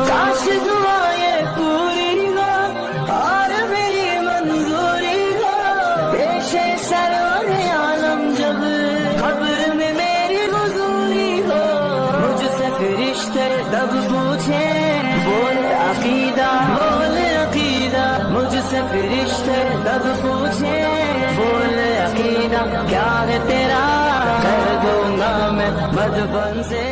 काश दुआएं पूरी हो और मेरी मंजूरी हो, पेशे सरवरे आलम जब खबर में मेरी हुजूरी हो, मुझसे फरिश्ते तब पूछे बोल अकीदा, बोल अकीदा, मुझसे फरिश्ते तब पूछे बोल अकीदा, क्या है तेरा, कर दूंगा मैं मधुबन से।